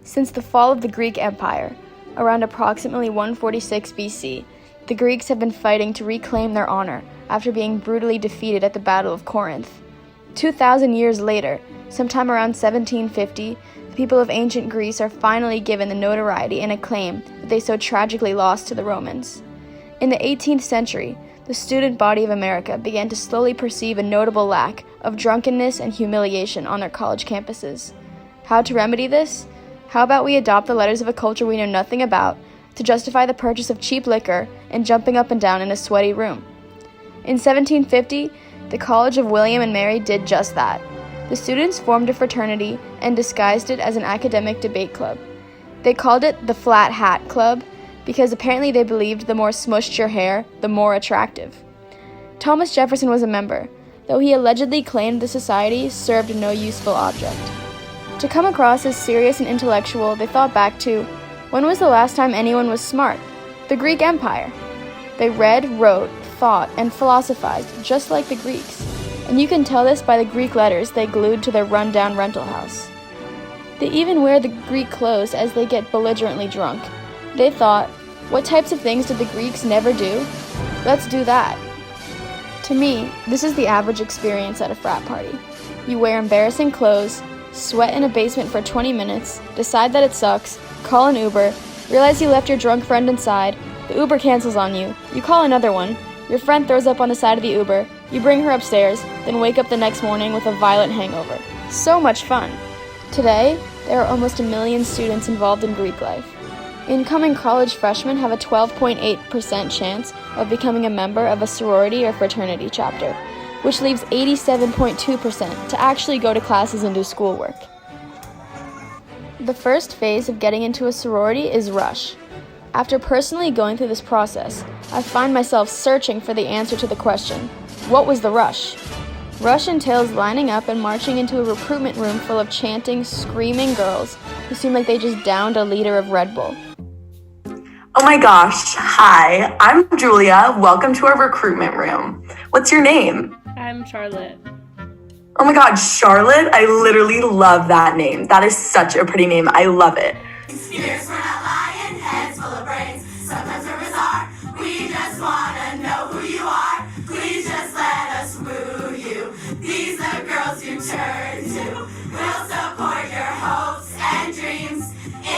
Since the fall of the Greek Empire, around approximately 146 BC, the Greeks have been fighting to reclaim their honor after being brutally defeated at the Battle of Corinth. 2,000 years later, sometime around 1750, the people of ancient Greece are finally given the notoriety and acclaim that they so tragically lost to the Romans. In the 18th century, the student body of America began to slowly perceive a notable lack of drunkenness and humiliation on their college campuses. How to remedy this? How about we adopt the letters of a culture we know nothing about to justify the purchase of cheap liquor and jumping up and down in a sweaty room? In 1750, the College of William and Mary did just that. The students formed a fraternity and disguised it as an academic debate club. They called it the Flat Hat Club because apparently they believed the more smushed your hair, the more attractive. Thomas Jefferson was a member, though he allegedly claimed the society served no useful object. To come across as serious and intellectual, they thought back to, when was the last time anyone was smart? The Greek Empire. They read, wrote, thought, and philosophized just like the Greeks, and you can tell this by the Greek letters they glued to their rundown rental house. They even wear the Greek clothes as they get belligerently drunk. They thought, what types of things did the Greeks never do? Let's do that. To me, this is the average experience at a frat party. You wear embarrassing clothes, sweat in a basement for 20 minutes, decide that it sucks, call an Uber, realize you left your drunk friend inside, the Uber cancels on you, you call another one, your friend throws up on the side of the Uber, you bring her upstairs, then wake up the next morning with a violent hangover. So much fun. Today, there are almost 1 million students involved in Greek life. Incoming college freshmen have a 12.8% chance of becoming a member of a sorority or fraternity chapter, which leaves 87.2% to actually go to classes and do schoolwork. The first phase of getting into a sorority is rush. After personally going through this process, I find myself searching for the answer to the question, what was the rush? Rush entails lining up and marching into a recruitment room full of chanting, screaming girls who seem like they just downed a liter of Red Bull. Oh my gosh, hi, I'm Julia. Welcome to our recruitment room. What's your name? I'm Charlotte. Oh my god, Charlotte? I literally love that name. That is such a pretty name. I love it. Fierce, we're not lying, heads full of brains. Sometimes we're bizarre. We just wanna know who you are. Please just let us woo you. These are girls you turn to. We'll support your hopes and dreams.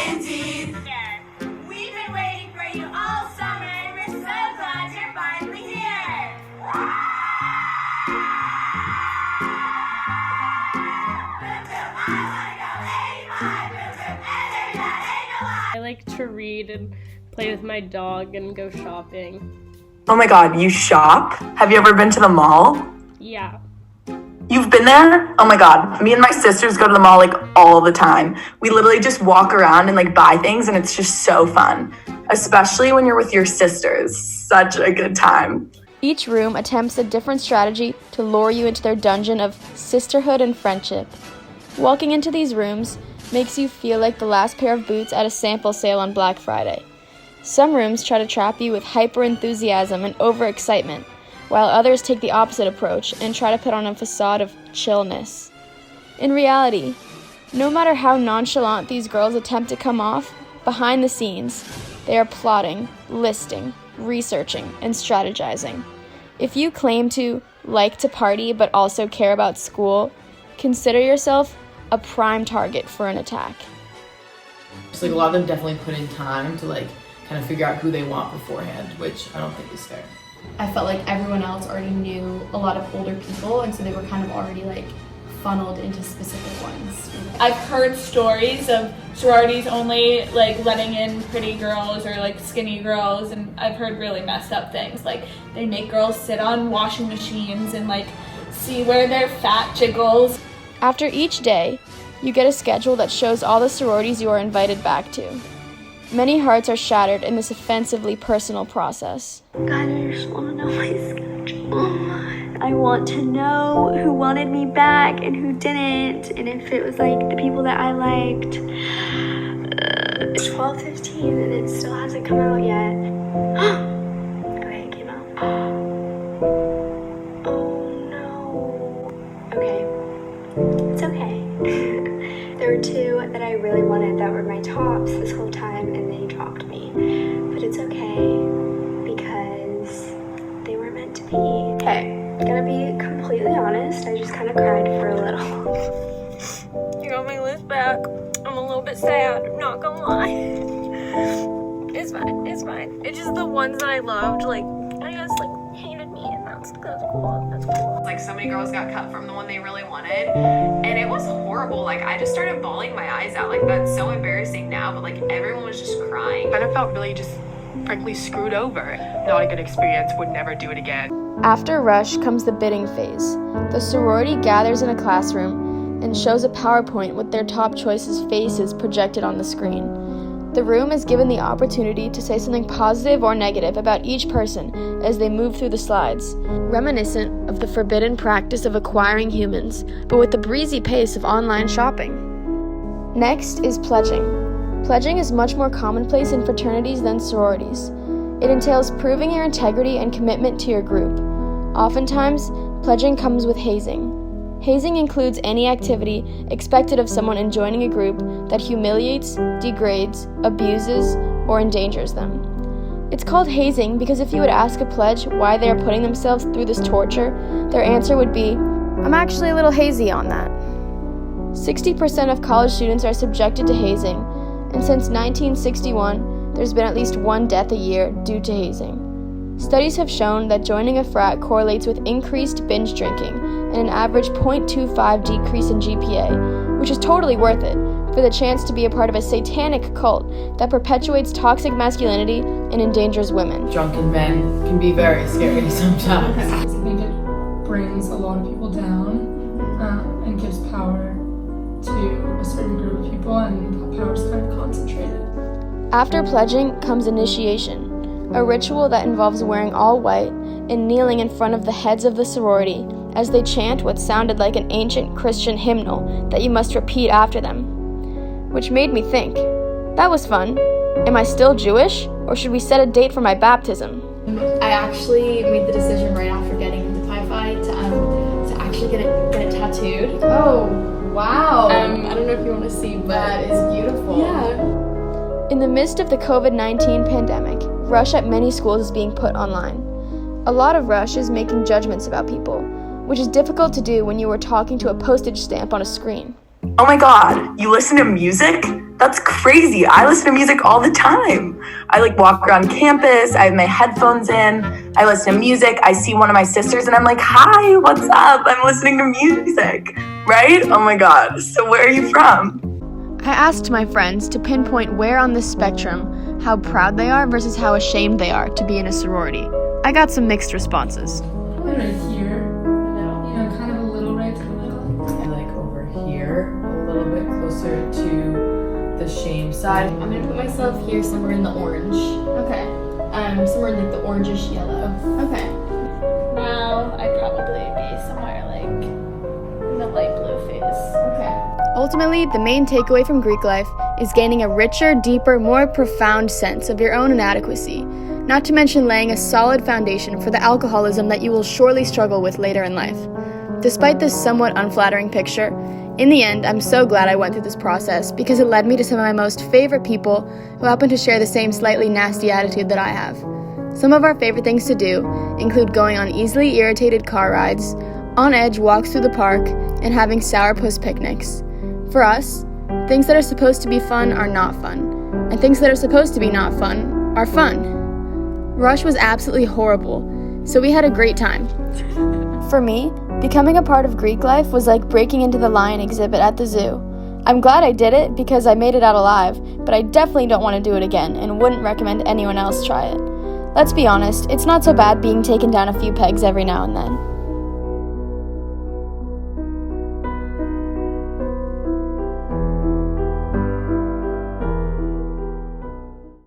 Indeed. We've been waiting for you all summer, and we're so glad you're finally here. I like to read and play with my dog and go shopping. Oh my god, you shop? Have you ever been to the mall? Yeah. You've been there? Oh my god, me and my sisters go to the mall like all the time. We literally just walk around and like buy things and it's just so fun. Especially when you're with your sisters. Such a good time. Each room attempts a different strategy to lure you into their dungeon of sisterhood and friendship. Walking into these rooms makes you feel like the last pair of boots at a sample sale on Black Friday. Some rooms try to trap you with hyper-enthusiasm and overexcitement, while others take the opposite approach and try to put on a facade of chillness. In reality, no matter how nonchalant these girls attempt to come off, behind the scenes, they are plotting, listing, researching, and strategizing. If you claim to like to party but also care about school, consider yourself a prime target for an attack. So like a lot of them definitely put in time to like kind of figure out who they want beforehand, which I don't think is fair. I felt like everyone else already knew a lot of older people, and so they were kind of already like funneled into specific ones. I've heard stories of sororities only like letting in pretty girls or like skinny girls, and I've heard really messed up things. Like they make girls sit on washing machines and like see where their fat jiggles. After each day, you get a schedule that shows all the sororities you are invited back to. Many hearts are shattered in this offensively personal process. God, I just want to know my schedule. I want to know who wanted me back and who didn't, and if it was like the people that I liked. It's 12:15 and it still hasn't come out yet. Okay, it came out. Oh no. Okay. It's okay. There were two that I really wanted that were my tops this whole time, and they dropped me. But it's okay, because they were meant to be. Okay, I'm gonna be completely honest, I just kind of cried for a little. You got my list back. I'm a little bit sad, I'm not gonna lie. It's fine, it's fine. It's just the ones that I loved, like, I guess, like, hated me, and that's cool, that's cool. Like, so many girls got cut from the one they really wanted, and it was horrible. Like, I just started bawling my eyes out. Like, that's so embarrassing now, but, like, everyone was just crying. I felt really just, frankly, screwed over. Not a good experience, would never do it again. After Rush comes the bidding phase. The sorority gathers in a classroom and shows a PowerPoint with their top choices' faces projected on the screen. The room is given the opportunity to say something positive or negative about each person as they move through the slides, reminiscent of the forbidden practice of acquiring humans, but with the breezy pace of online shopping. Next is pledging. Pledging is much more commonplace in fraternities than sororities. It entails proving your integrity and commitment to your group. Oftentimes, pledging comes with hazing. Hazing includes any activity expected of someone in joining a group that humiliates, degrades, abuses, or endangers them. It's called hazing because if you would ask a pledge why they are putting themselves through this torture, their answer would be, "I'm actually a little hazy on that." 60% of college students are subjected to hazing, and since 1961, there's been at least one death a year due to hazing. Studies have shown that joining a frat correlates with increased binge drinking and an average 0.25 decrease in GPA, which is totally worth it for the chance to be a part of a satanic cult that perpetuates toxic masculinity and endangers women. Drunken men can be very scary sometimes. I think it brings a lot of people down and gives power to a certain group of people, and that power is kind of concentrated. After pledging comes initiation, a ritual that involves wearing all white and kneeling in front of the heads of the sorority as they chant what sounded like an ancient Christian hymnal that you must repeat after them. Which made me think, that was fun. Am I still Jewish, or should we set a date for my baptism? I actually made the decision right after getting into Pi Phi to actually get it tattooed. Oh, wow. I don't know if you want to see, but That is beautiful. yeah. In the midst of the COVID-19 pandemic, Rush at many schools is being put online. A lot of Rush is making judgments about people, which is difficult to do when you are talking to a postage stamp on a screen. Oh my god, you listen to music? That's crazy. I listen to music all the time. I walk around campus, I have my headphones in, I listen to music, I see one of my sisters and I'm like, hi, what's up? I'm listening to music, right? Oh my god, so where are you from? I asked my friends to pinpoint where on this spectrum how proud they are versus how ashamed they are to be in a sorority. I got some mixed responses. Probably right here, kind of a little right to the middle. I like over here, a little bit closer to the shame side. I'm gonna put myself here somewhere in the orange. Okay. Somewhere in the orangish yellow. Okay. Now I'd probably be somewhere like in the light blue phase. Okay. Ultimately, the main takeaway from Greek life is gaining a richer, deeper, more profound sense of your own inadequacy, not to mention laying a solid foundation for the alcoholism that you will surely struggle with later in life. Despite this somewhat unflattering picture, in the end, I'm so glad I went through this process because it led me to some of my most favorite people who happen to share the same slightly nasty attitude that I have. Some of our favorite things to do include going on easily irritated car rides, on edge walks through the park, and having sourpuss picnics. For us, things that are supposed to be fun are not fun, and things that are supposed to be not fun are fun. Rush was absolutely horrible, so we had a great time. For me, becoming a part of Greek life was like breaking into the lion exhibit at the zoo. I'm glad I did it because I made it out alive, but I definitely don't want to do it again and wouldn't recommend anyone else try it. Let's be honest, it's not so bad being taken down a few pegs every now and then.